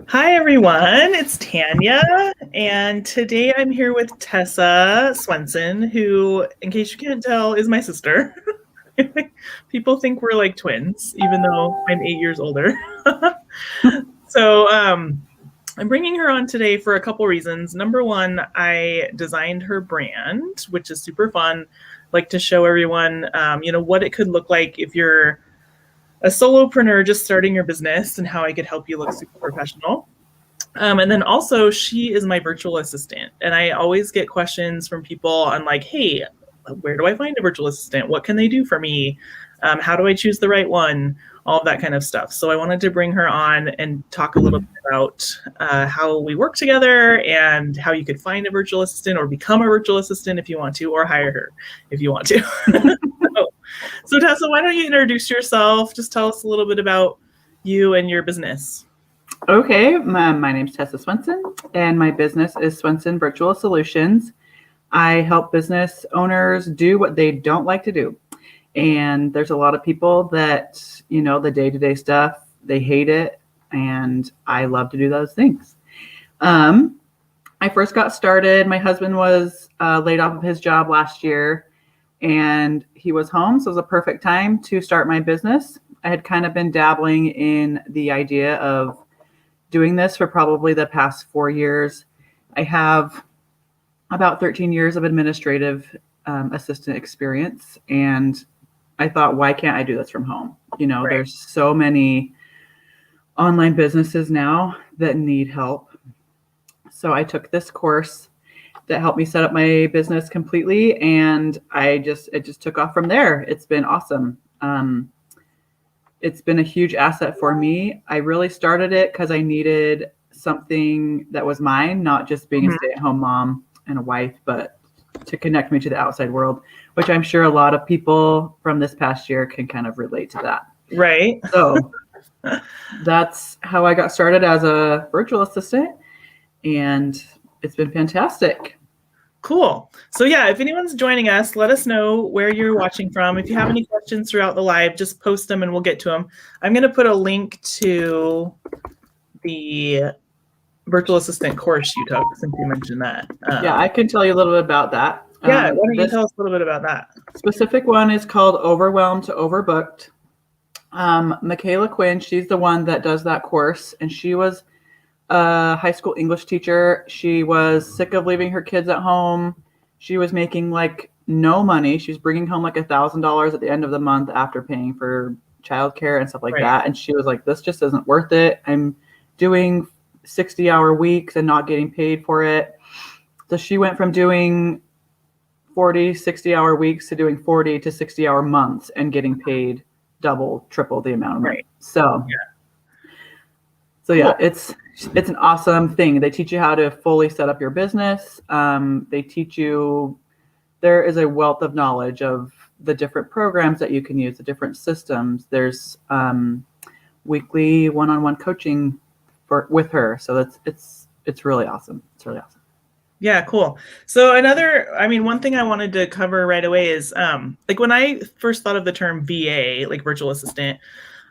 Hi everyone, it's Tanya, and today I'm here with Tessa Swensen, who, in case you can't tell, is my sister. People think we're like twins, even though I'm 8 years older. So I'm bringing her on today for a couple reasons. Number one, I designed her brand, which is super fun. Like to show everyone, what it could look like if you're a solopreneur just starting your business and how I could help you look super professional. And then also, she is my virtual assistant. And I always get questions from people on like, hey, where do I find a virtual assistant? What can they do for me? How do I choose the right one? All of that kind of stuff. So I wanted to bring her on and talk a little bit about how we work together and how you could find a virtual assistant or become a virtual assistant if you want to, or hire her if you want to. So Tessa, why don't you introduce yourself? Just tell us a little bit about you and your business. Okay, my name is Tessa Swensen, and my business is Swensen Virtual Solutions. I help business owners do what they don't like to do. And there's a lot of people that, the day-to-day stuff, they hate it, and I love to do those things. I first got started, my husband was laid off of his job last year, and he was home, so it was a perfect time to start my business. I had kind of been dabbling in the idea of doing this for probably the past 4 years. I have about 13 years of administrative assistant experience, and I thought, why can't I do this from home? Right. There's so many online businesses now that need help. So I took this course that helped me set up my business completely, and it just took off from there. It's been awesome. It's been a huge asset for me. I really started it because I needed something that was mine, not just being a stay-at-home mom and a wife, but to connect me to the outside world, which I'm sure a lot of people from this past year can kind of relate to that. Right. So that's how I got started as a virtual assistant, and it's been fantastic. Cool. So yeah, if anyone's joining us, let us know where you're watching from. If you have any questions throughout the live, just post them and we'll get to them. I'm going to put a link to the virtual assistant course you took, since you mentioned that. Yeah, I can tell you a little bit about that. Yeah, why don't you tell us a little bit about that? Specific one is called Overwhelmed to Overbooked. Michaela Quinn, she's the one that does that course, and she was a high school English teacher. She was sick of leaving her kids at home. She was making like no money. She was bringing home like $1,000 at the end of the month after paying for childcare and stuff like that. And she was like, this just isn't worth it. I'm doing 60-hour weeks and not getting paid for it. So she went from doing 40, 60-hour weeks to doing 40 to 60-hour months and getting paid double, triple the amount of money. So yeah, it's an awesome thing. They teach you how to fully set up your business. They teach you, there is a wealth of knowledge of the different programs that you can use, the different systems. There's weekly one-on-one coaching with her. So it's really awesome. It's really awesome. Yeah, cool. So one thing I wanted to cover right away is like when I first thought of the term VA, like virtual assistant,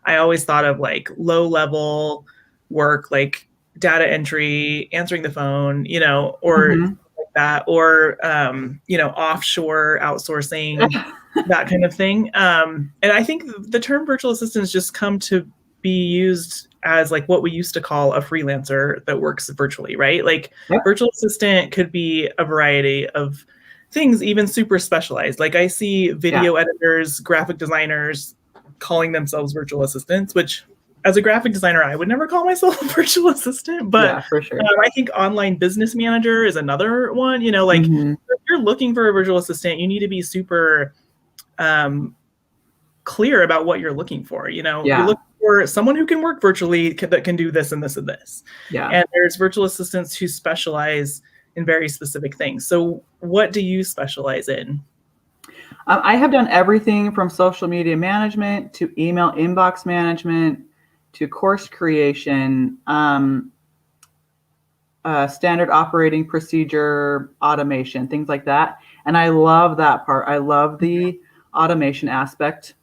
I always thought of like low level work, like data entry, answering the phone, or like that, or offshore outsourcing, that kind of thing. And I think the term virtual assistant has just come to be used as like what we used to call a freelancer that works virtually, right? Like virtual assistant could be a variety of things, even super specialized. Like I see video editors, graphic designers calling themselves virtual assistants, which as a graphic designer, I would never call myself a virtual assistant, but for sure. I think online business manager is another one. If you're looking for a virtual assistant, you need to be super clear about what you're looking for. You're looking for someone who can work virtually that can do this and this and this. Yeah. And there's virtual assistants who specialize in very specific things. So what do you specialize in? I have done everything from social media management to email inbox management to course creation, standard operating procedure automation, things like that. And I love that part. I love the automation aspect.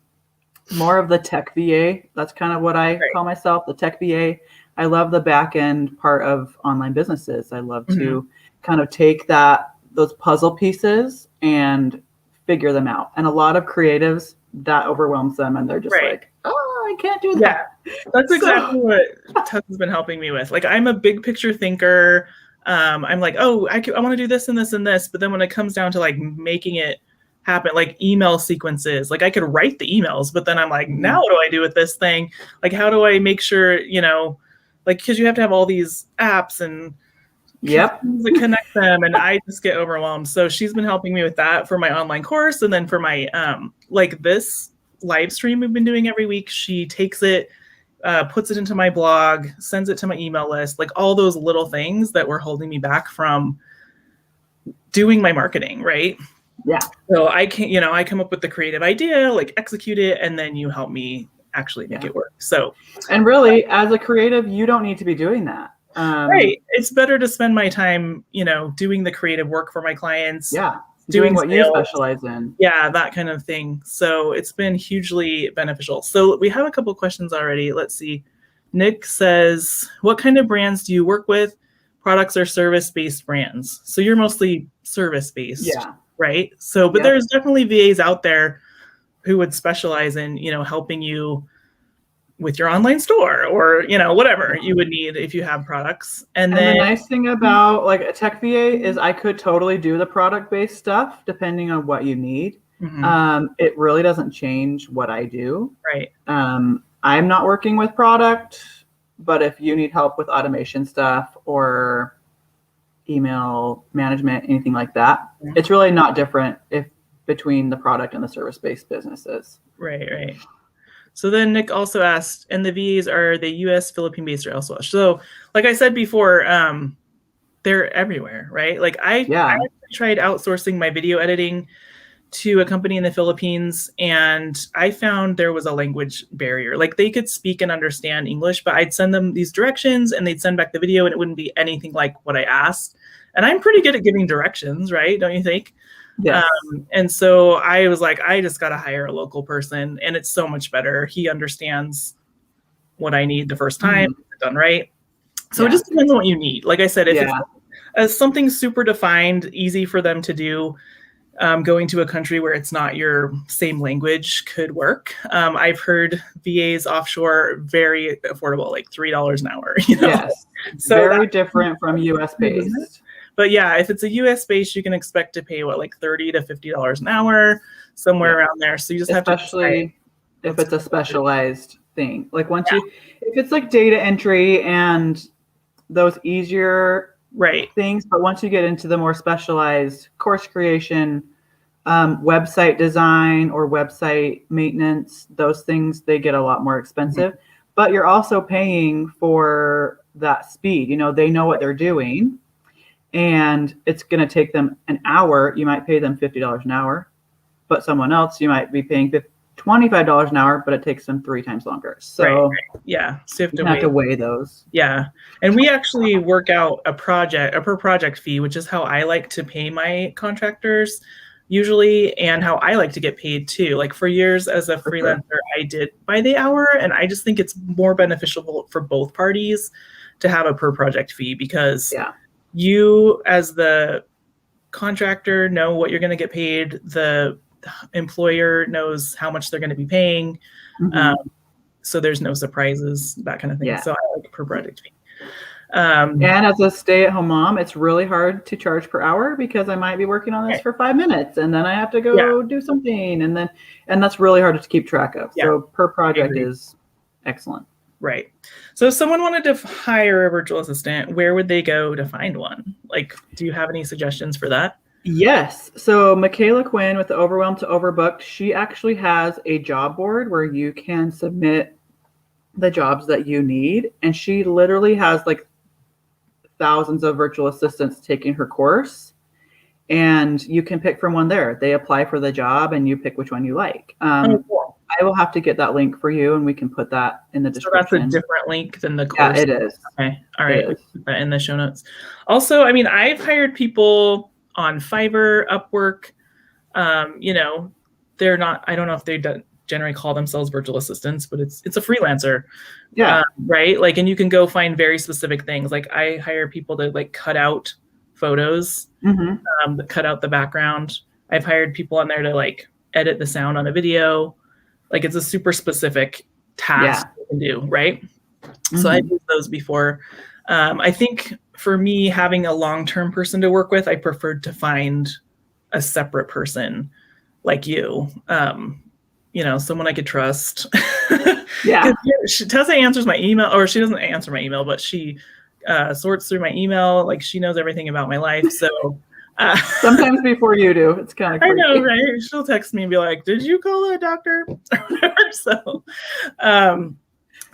more of the tech VA. That's kind of what I call myself, the tech VA. I love the back end part of online businesses. I love to kind of take those puzzle pieces and figure them out. And a lot of creatives, that overwhelms them, and they're just like, oh, I can't do that. Yeah, that's exactly what Tessa's been helping me with. Like, I'm a big picture thinker. I'm like, oh, I want to do this and this and this. But then when it comes down to like making it happen, like email sequences, like I could write the emails, but then I'm like, now what do I do with this thing? Like, how do I make sure, like, because you have to have all these apps and to connect them, and I just get overwhelmed. So she's been helping me with that for my online course, and then for my like this live stream we've been doing every week. She takes it, puts it into my blog, sends it to my email list, like all those little things that were holding me back from doing my marketing, right? Yeah. So I can, I come up with the creative idea, like execute it, and then you help me actually make it work. So, and really, as a creative, you don't need to be doing that. Right. It's better to spend my time, doing the creative work for my clients. Yeah. Doing what you specialize in. Yeah, that kind of thing. So it's been hugely beneficial. So we have a couple questions already. Let's see. Nick says, what kind of brands do you work with? Products or service-based brands? So you're mostly service-based, right? So, but there's definitely VAs out there who would specialize in, helping you with your online store or, whatever you would need if you have products. And then the nice thing about like a tech VA is I could totally do the product-based stuff depending on what you need. It really doesn't change what I do. Right. I'm not working with product, but if you need help with automation stuff or email management, anything like that, it's really not different between the product and the service-based businesses. Right. So then Nick also asked, and the VAs, are they US, Philippine-based, or elsewhere? So like I said before, they're everywhere, right? Like I tried outsourcing my video editing to a company in the Philippines, and I found there was a language barrier. Like they could speak and understand English, but I'd send them these directions and they'd send back the video and it wouldn't be anything like what I asked. And I'm pretty good at giving directions, right? Don't you think? Yes. And so I was like, I just got to hire a local person, and it's so much better. He understands what I need the first time, done right. So it just depends on what you need. Like I said, if it's something super defined, easy for them to do, going to a country where it's not your same language could work. I've heard VAs offshore very affordable, like $3 an hour. Yes, so very different from US based. But yeah, if it's a US base, you can expect to pay like $30 to $50 an hour, somewhere around there. So you just have to, especially if it's a specialized thing. Like if it's like data entry and those easier things, but once you get into the more specialized course creation, website design or website maintenance, those things, they get a lot more expensive. But you're also paying for that speed. They know what they're doing. And it's going to take them an hour. You might pay them $50 an hour, but someone else, you might be paying $25 an hour, but it takes them 3 times longer. So yeah, so you have to weigh those. Yeah. And we actually work out a per project fee, which is how I like to pay my contractors usually, and how I like to get paid too. Like for years as a freelancer, I did by the hour, and I just think it's more beneficial for both parties to have a per project fee, because you as the contractor know what you're going to get paid. The employer knows how much they're going to be paying. So there's no surprises, that kind of thing. So I like per project fee. And as a stay-at-home mom, it's really hard to charge per hour, because I might be working on this for 5 minutes and then I have to go do something, and that's really hard to keep track of. So per project is excellent. Right. So if someone wanted to hire a virtual assistant, where would they go to find one? Like, do you have any suggestions for that? Yes. So Michaela Quinn with the Overwhelmed to Overbooked, she actually has a job board where you can submit the jobs that you need. And she literally has like thousands of virtual assistants taking her course, and you can pick from one there. They apply for the job and you pick which one you like. Cool. I will have to get that link for you, and we can put that in the description. So that's a different link than the course. Yeah, it is. Okay. All right. We'll put that in the show notes. Also, I mean, I've hired people on Fiverr, Upwork. They're not, I don't know if generally call themselves virtual assistants, but it's a freelancer. Yeah. Right. Like, and you can go find very specific things. Like I hire people to like cut out photos, cut out the background. I've hired people on there to like edit the sound on a video. Like it's a super specific task you can do. Right. So I've used those before. I think for me, having a long-term person to work with, I preferred to find a separate person like you, someone I could trust. Yeah. Tessa answers my email, or she doesn't answer my email, but she sorts through my email. Like she knows everything about my life. So sometimes before you do, it's kind of creepy. I know, right? She'll text me and be like, "Did you call a doctor?" So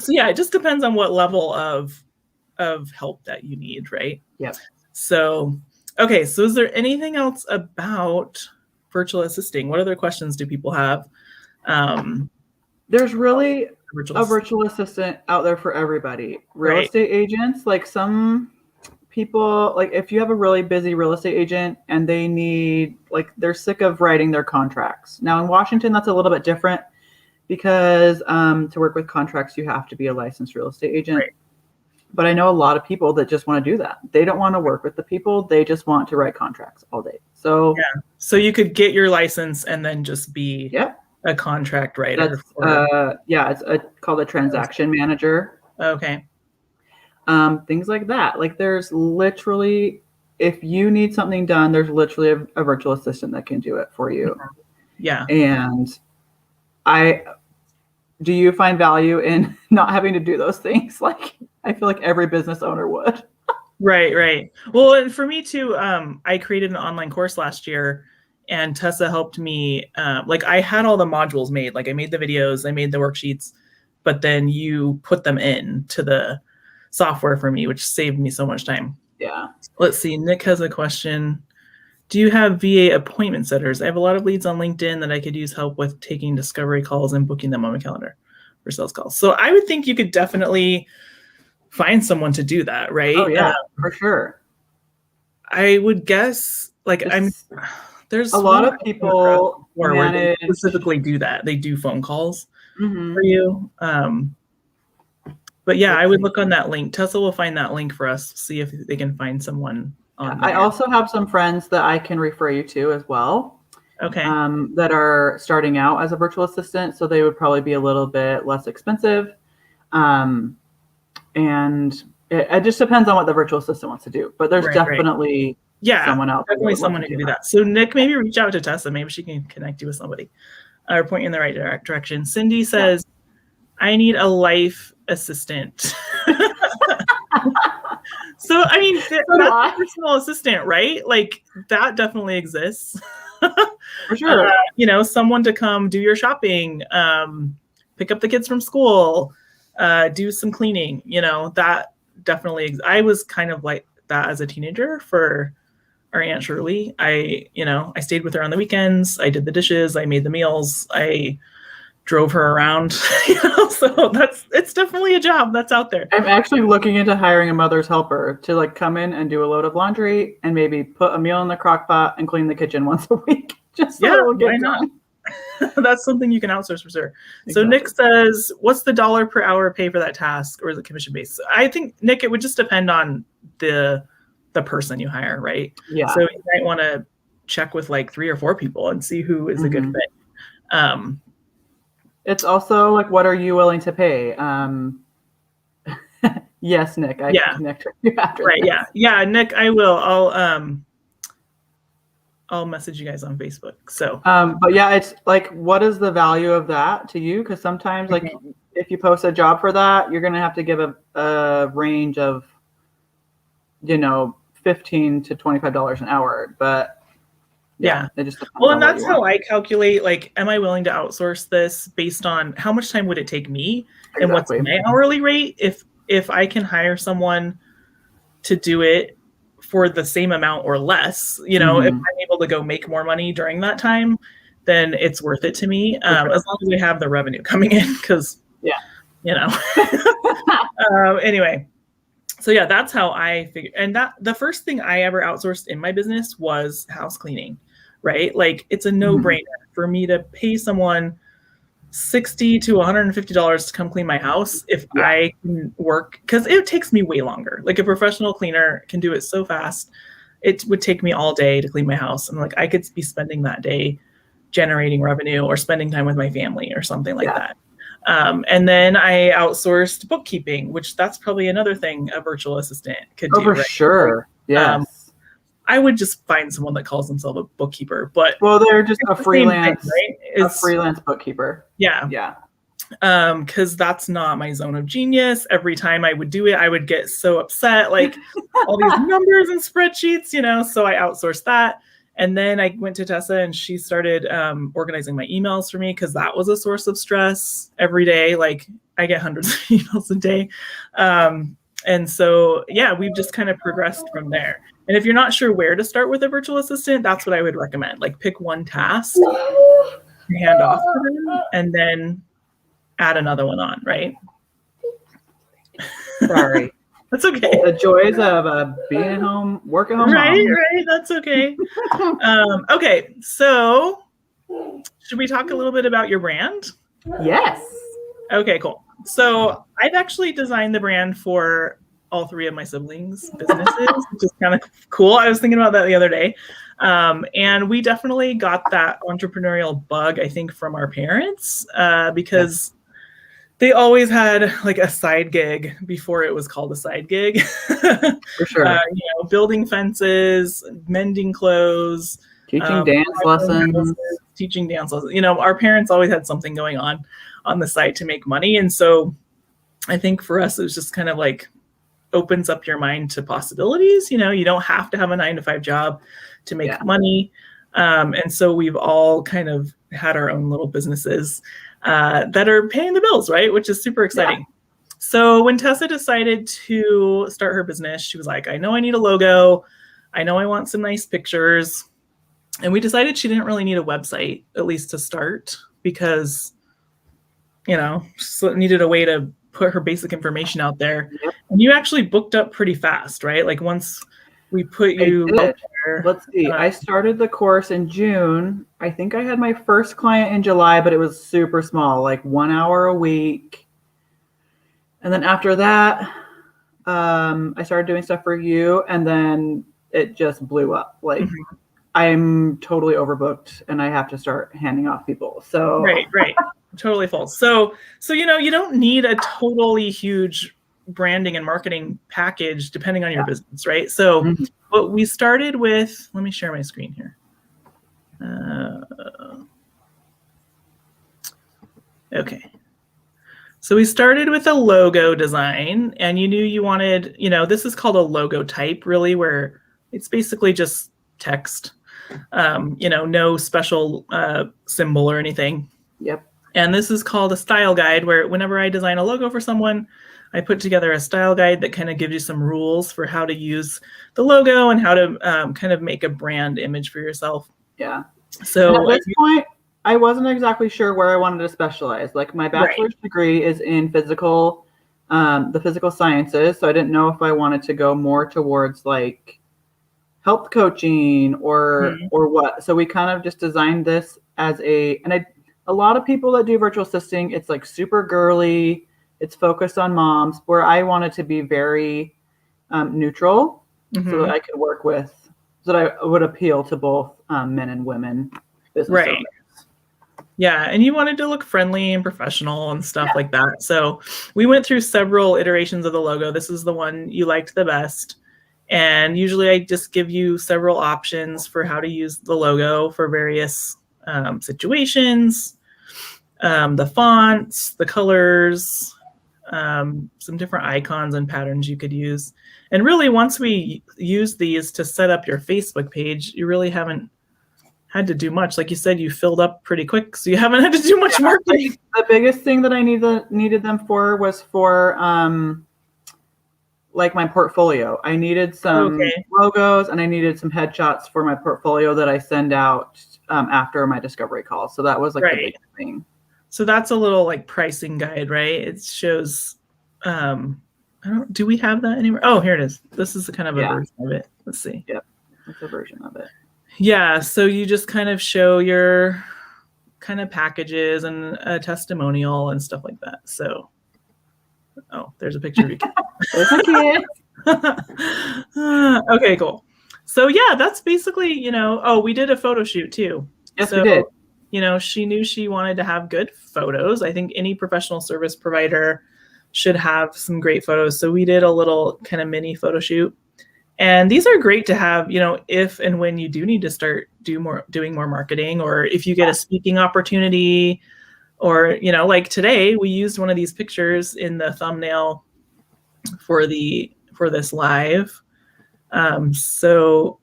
yeah, it just depends on what level of help that you need, right? Yep. So, okay. So is there anything else about virtual assisting? What other questions do people have? There's really a virtual assistant out there for everybody. Real estate agents, like some people, like if you have a really busy real estate agent and they need, like they're sick of writing their contracts. Now in Washington, that's a little bit different because to work with contracts, you have to be a licensed real estate agent. Right. But I know a lot of people that just want to do that. They don't want to work with the people. They just want to write contracts all day. So yeah. So you could get your license and then just be a contract writer. It's called a transaction manager. Okay. Things like that. Like there's literally, if you need something done, there's literally a virtual assistant that can do it for you. Yeah. And do you find value in not having to do those things? Like I feel like every business owner would. Right. Well, and for me too, I created an online course last year and Tessa helped me. Like I had all the modules made, like I made the videos, I made the worksheets, but then you put them in to the software for me, which saved me so much time. Yeah. Let's see. Nick has a question. Do you have VA appointment setters? I have a lot of leads on LinkedIn that I could use help with taking discovery calls and booking them on my calendar for sales calls. So I would think you could definitely find someone to do that, right? Oh yeah, for sure. I would guess, like, there's a lot of people where they specifically do that. They do phone calls for you. But yeah, I would look on that link. Tessa will find that link for us, see if they can find someone on there. I also have some friends that I can refer you to as well. Okay. That are starting out as a virtual assistant, so they would probably be a little bit less expensive. And it just depends on what the virtual assistant wants to do. But there's definitely someone else. Definitely someone who can do that. So Nick, maybe reach out to Tessa. Maybe she can connect you with somebody or point you in the right direction. Cindy says, I need a life assistant. So, I mean, that's a personal assistant, right? Like that definitely exists. For sure. Someone to come do your shopping, pick up the kids from school, do some cleaning, that definitely, I was kind of like that as a teenager for our Aunt Shirley. I stayed with her on the weekends. I did the dishes. I made the meals. I drove her around, so it's definitely a job that's out there. I'm actually looking into hiring a mother's helper to like come in and do a load of laundry and maybe put a meal in the crock pot and clean the kitchen once a week. Just so it'll get why done. Not? That's something you can outsource for sure. Exactly. So Nick says, what's the dollar per hour pay for that task, or is it commission based? I think, Nick, it would just depend on the person you hire, right? Yeah. So you might want to check with like 3 or 4 people and see who is a good fit. It's also like, what are you willing to pay? Yes, Nick. I can connect with you after. Right. This. Yeah, Nick. I will. I'll message you guys on Facebook. So. But yeah, it's like, what is the value of that to you? Because sometimes, like, if you post a job for that, you're gonna have to give a range of, $15 to $25 an hour. But it just well, and that's how I calculate, like, am I willing to outsource this based on how much time would it take me and what's my hourly rate? If I can hire someone to do it for the same amount or less, if I'm able to go make more money during that time, then it's worth it to me. As long as we have the revenue coming in, because anyway. So that's how I figure. And that the first thing I ever outsourced in my business was house cleaning, right? Like it's a no-brainer for me to pay someone $60 to $150 to come clean my house if I can work, because it takes me way longer. Like a professional cleaner can do it so fast. It would take me all day to clean my house. And like I could be spending that day generating revenue or spending time with my family or something like that. And then I outsourced bookkeeping, which that's probably another thing a virtual assistant could do. For sure. Yes. I would just find someone that calls themselves a bookkeeper, but they're just a freelance, thing, right? A freelance bookkeeper. Yeah. Because that's not my zone of genius. Every time I would do it, I would get so upset, like all these numbers and spreadsheets, so I outsourced that. And then I went to Tessa and she started organizing my emails for me, because that was a source of stress every day. Like I get hundreds of emails a day. And so, we've just kind of progressed from there. And if you're not sure where to start with a virtual assistant, that's what I would recommend. Like pick one task, hand off to them, and then add another one on, right? Sorry. That's okay. The joys of being at home, working home. Right. That's okay. Okay, so should we talk a little bit about your brand? Yes. Okay, cool. So I've actually designed the brand for all three of my siblings' businesses, which is kind of cool. I was thinking about that the other day. And we definitely got that entrepreneurial bug, I think, from our parents, because they always had like a side gig before it was called a side gig. For sure. Building fences, mending clothes, teaching dance lessons. Our parents always had something going on the side to make money. And so I think for us, it was just kind of like opens up your mind to possibilities. You don't have to have a 9-to-5 job to make money. And so we've all kind of had our own little businesses that are paying the bills, right? Which is super exciting. Yeah. So when Tessa decided to start her business, she was like, I know I need a logo. I know I want some nice pictures. And we decided she didn't really need a website, at least to start, because, she needed a way to put her basic information out there. Yep. And you actually booked up pretty fast, right? Like once we put you out there. Let's see. I started the course in June. I think I had my first client in July, but it was super small, like 1 hour a week. And then after that, I started doing stuff for you, and then it just blew up. Like I'm totally overbooked and I have to start handing off people. So right. Totally full. So you don't need a totally huge branding and marketing package depending on your business, right? So what we started with, let me share my screen here. Okay. So we started with a logo design, and you knew you wanted, this is called a logo type, really, where it's basically just text, no special symbol or anything. Yep. And this is called a style guide, where whenever I design a logo for someone, I put together a style guide that kind of gives you some rules for how to use the logo and how to kind of make a brand image for yourself. Yeah. So at this point, I wasn't exactly sure where I wanted to specialize. Like my bachelor's degree is in the physical sciences. So I didn't know if I wanted to go more towards like health coaching or what. So we kind of just designed this as a lot of people that do virtual assisting, it's like super girly. It's focused on moms, where I wanted to be very neutral so that I could work with, so that I would appeal to both men and women business owners. Yeah, and you wanted to look friendly and professional and stuff like that. So we went through several iterations of the logo. This is the one you liked the best. And usually I just give you several options for how to use the logo for various situations, the fonts, the colors, some different icons and patterns you could use. And really, once we use these to set up your Facebook page, you really haven't had to do much. Like you said, you filled up pretty quick, so you haven't had to do much marketing. The biggest thing that I needed them for was for like my portfolio. I needed some logos and I needed some headshots for my portfolio that I send out after my discovery call. So that was like the biggest thing. So that's a little like pricing guide, right? It shows, do we have that anywhere? Oh, here it is. This is kind of a version of it. Let's see. Yep. That's a version of it. Yeah. So you just kind of show your kind of packages and a testimonial and stuff like that. So, oh, there's a picture of you. There's a kid. Okay, cool. So yeah, that's basically, we did a photo shoot too. Yes, so, we did. She knew she wanted to have good photos. I think any professional service provider should have some great photos. So we did a little kind of mini photo shoot. And these are great to have, if and when you do need to start doing more marketing, or if you get a speaking opportunity, or, like today we used one of these pictures in the thumbnail for this live. So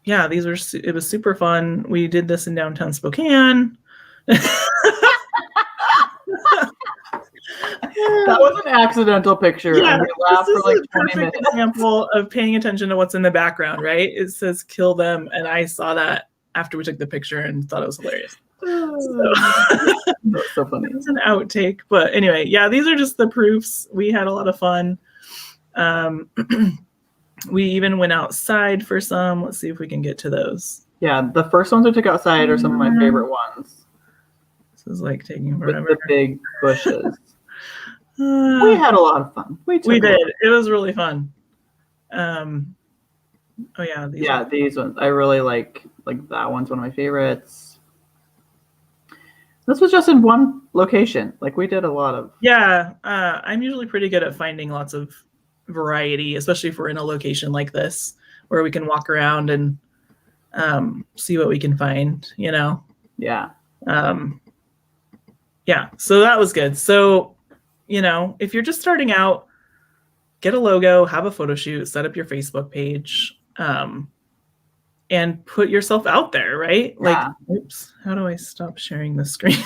yeah, it was super fun. We did this in downtown Spokane. That was an accidental picture. Yeah, and we laughed this for is like a 20 perfect minutes. example of paying attention to what's in the background, right? It says "kill them," and I saw that after we took the picture and thought it was hilarious. That's so funny. It's an outtake, but anyway, yeah, these are just the proofs. We had a lot of fun. We even went outside for some. Let's see if we can get to those. Yeah, the first ones we took outside are some of my favorite ones. This is like taking With forever. the big bushes. We had a lot of fun. We did. It was really fun. Oh yeah. These ones. I really like that one's one of my favorites. This was just in one location. Like we did a lot of. Yeah. I'm usually pretty good at finding lots of variety, especially if we're in a location like this where we can walk around and see what we can find, Yeah. Yeah. So that was good. So, if you're just starting out, get a logo, have a photo shoot, set up your Facebook page, and put yourself out there, right? Yeah. Oops, how do I stop sharing the screen?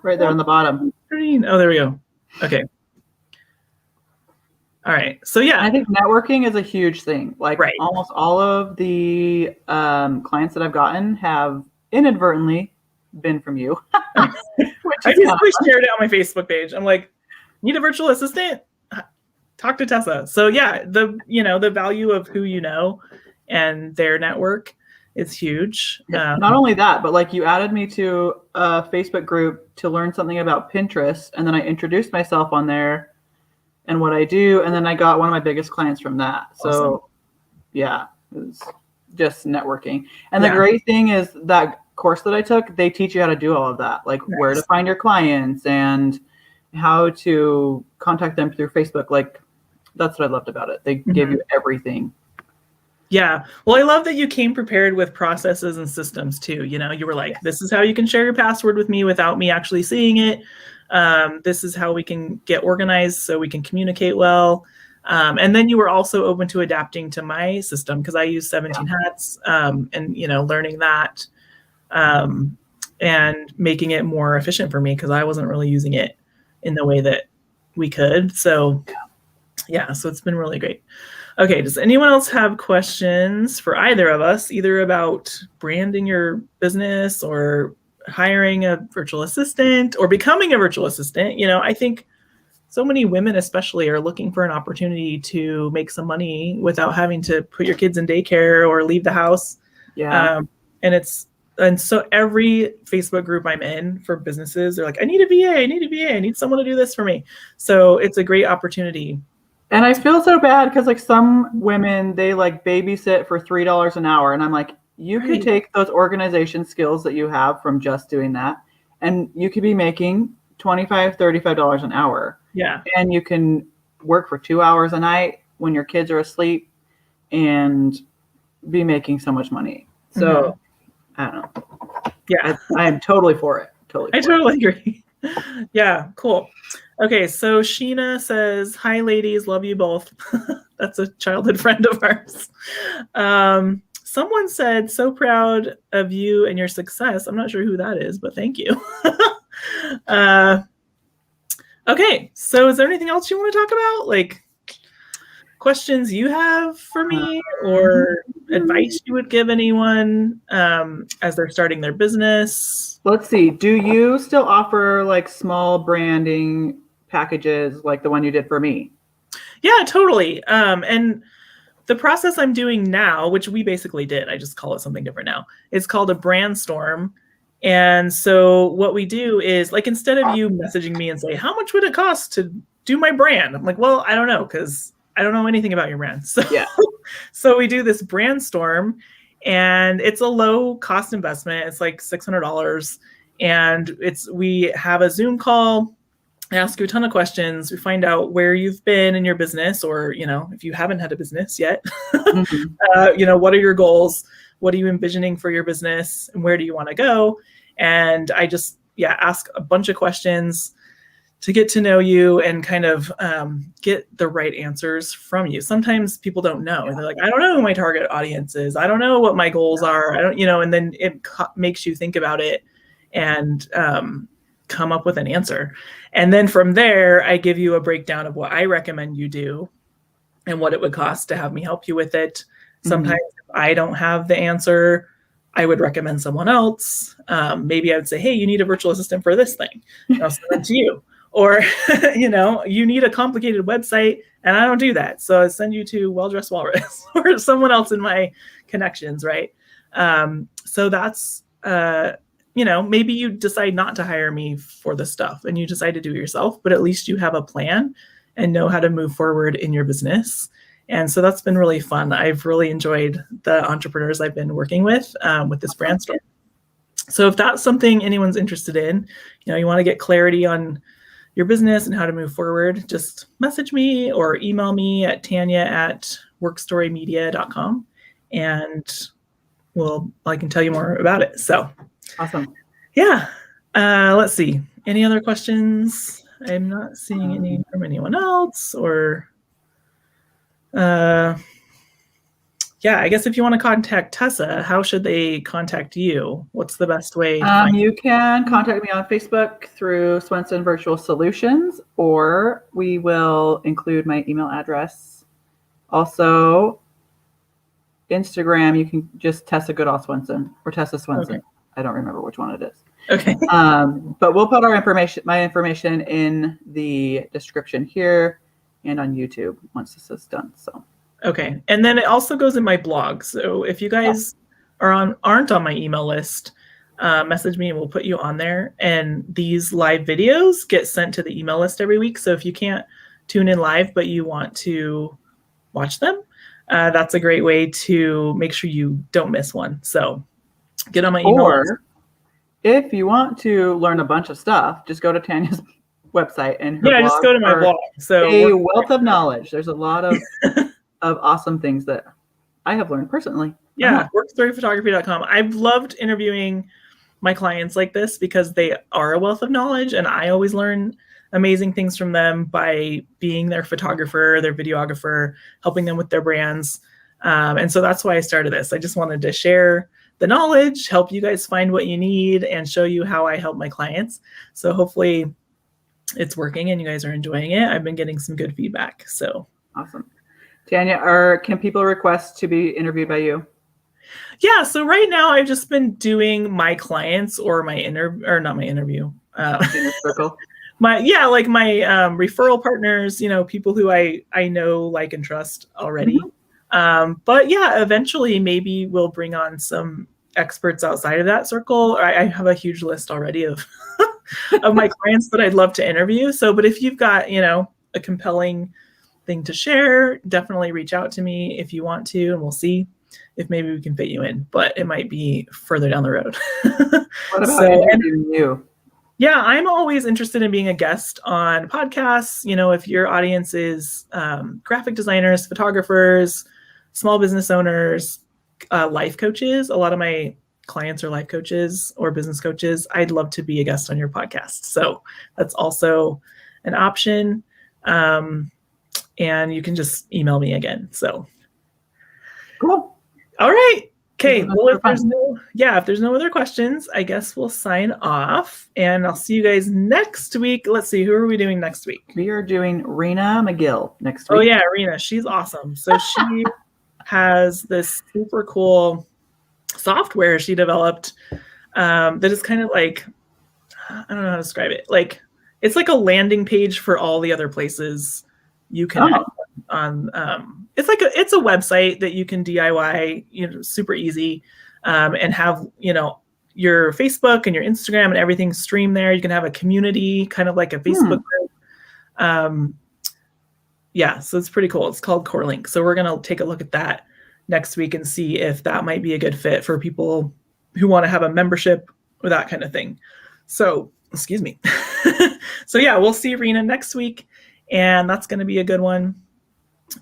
Right there on the bottom. Oh, there we go. Okay. All right. So yeah. I think networking is a huge thing. Like almost all of the clients that I've gotten have inadvertently been from you. I basically shared it on my Facebook page. I'm like, need a virtual assistant? Talk to Tessa. So yeah, the value of who you know and their network is huge. Not only that, but like you added me to a Facebook group to learn something about Pinterest, and then I introduced myself on there and what I do, and then I got one of my biggest clients from that. So awesome. Yeah, it was just networking. And the great thing is that course that I took, they teach you how to do all of that, like where to find your clients and how to contact them through Facebook. Like that's what I loved about it. They gave you everything. Yeah. Well, I love that you came prepared with processes and systems too. You were like, this is how you can share your password with me without me actually seeing it. This is how we can get organized so we can communicate well. And then you were also open to adapting to my system because I use 17 Hats and, learning that and making it more efficient for me because I wasn't really using it in the way that we could. So yeah, so it's been really great. Okay, does anyone else have questions for either of us, either about branding your business or hiring a virtual assistant or becoming a virtual assistant? I think so many women especially are looking for an opportunity to make some money without having to put your kids in daycare or leave the house. Yeah. And so every Facebook group I'm in for businesses, they're like, I need a VA, I need someone to do this for me. So it's a great opportunity. And I feel so bad because like some women, they like babysit for $3 an hour. And I'm like, you could take those organization skills that you have from just doing that, and you could be making $25, $35 an hour. Yeah. And you can work for 2 hours a night when your kids are asleep and be making so much money. So I don't know. Yeah. I am totally for it. I totally agree. Yeah, cool. Okay, so Sheena says, hi ladies, love you both. That's a childhood friend of ours. Someone said, so proud of you and your success. I'm not sure who that is, but thank you. Okay, so is there anything else you want to talk about? Like questions you have for me or advice you would give anyone as they're starting their business? Let's see. Do you still offer like small branding packages like the one you did for me? Yeah, totally. And the process I'm doing now, which we basically did, I just call it something different now. It's called a brand storm. And so what we do is, like, instead of you messaging me and say, how much would it cost to do my brand? I'm like, well, I don't know, because I don't know anything about your brand. So, Yeah. so we do this brand storm, and it's a low cost investment. It's like $600. And we have a Zoom call. I ask you a ton of questions. We find out where you've been in your business, or, if you haven't had a business yet, Mm-hmm. what are your goals? What are you envisioning for your business, and where do you want to go? And I just, ask a bunch of questions to get to know you and kind of get the right answers from you. Sometimes people don't know. And they're like, I don't know who my target audience is. I don't know what my goals are. I don't, and then it makes you think about it and come up with an answer. And then from there, I give you a breakdown of what I recommend you do and what it would cost to have me help you with it. Sometimes if I don't have the answer, I would recommend someone else. Maybe I would say, hey, you need a virtual assistant for this thing. And I'll send it to you. Or, you need a complicated website, and I don't do that. So I send you to Well Dressed Walrus or someone else in my connections, right? So that's, maybe you decide not to hire me for the stuff and you decide to do it yourself, but at least you have a plan and know how to move forward in your business. And so that's been really fun. I've really enjoyed the entrepreneurs I've been working with this brand storm. So if that's something anyone's interested in, you want to get clarity on your business and how to move forward, just message me or email me at tanya@workstorymedia.com, and I can tell you more about it. So Awesome. Yeah. Let's see. Any other questions? I'm not seeing any from anyone else, or I guess if you want to contact Tessa, how should they contact you? What's the best way to find you? Can contact me on Facebook through Swensen Virtual Solutions, or we will include my email address. Also, Instagram, you can just Tessa Goodall Swensen or Tessa Swensen. Okay. I don't remember which one it is. Okay. But we'll put my information in the description here and on YouTube once this is done. So. Okay. And then it also goes in my blog. So if you guys aren't on my email list, message me and we'll put you on there. And these live videos get sent to the email list every week. So if you can't tune in live, but you want to watch them, that's a great way to make sure you don't miss one. So get on my email list. If you want to learn a bunch of stuff, just go to Tanya's website and her blog. Just go to my blog. So a wealth of knowledge. There's a lot of awesome things that I have learned personally. WorkStoryphotography.com. I've loved interviewing my clients like this because they are a wealth of knowledge, and I always learn amazing things from them by being their photographer, their videographer, helping them with their brands. And so that's why I started this. I just wanted to share the knowledge, help you guys find what you need, and show you how I help my clients. So hopefully it's working and you guys are enjoying it. I've been getting some good feedback. So awesome. Tanya, can people request to be interviewed by you? Yeah. So right now I've just been doing my clients or my not my interview. Circle. My referral partners, people who I know, like, and trust already. Mm-hmm. But eventually maybe we'll bring on some experts outside of that circle. I have a huge list already of of my clients that I'd love to interview. So, but if you've got, a compelling thing to share, definitely reach out to me if you want to, and we'll see if maybe we can fit you in, but it might be further down the road. What about interviewing you? Yeah, I'm always interested in being a guest on podcasts. If your audience is graphic designers, photographers, small business owners, life coaches, a lot of my clients are life coaches or business coaches, I'd love to be a guest on your podcast. So that's also an option. And you can just email me again. So cool. All right. Okay. Well, if there's no other questions, I guess we'll sign off, and I'll see you guys next week. Let's see, who are we doing next week? We are doing Rena McGill next week. Oh yeah, Rena. She's awesome. So she has this super cool software she developed that is kind of like, I don't know how to describe it. Like, it's like a landing page for all the other places you can on. It's a website that you can DIY, super easy, and have, your Facebook and your Instagram and everything stream there. You can have a community, kind of like a Facebook group. Yeah, so it's pretty cool. It's called CoreLink. So we're going to take a look at that next week and see if that might be a good fit for people who want to have a membership or that kind of thing. So, excuse me. So yeah, we'll see Rena next week, and that's going to be a good one.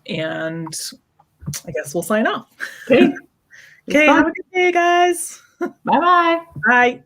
And I guess we'll sign off. Okay. Okay, have a good day, guys. Bye-bye. Bye.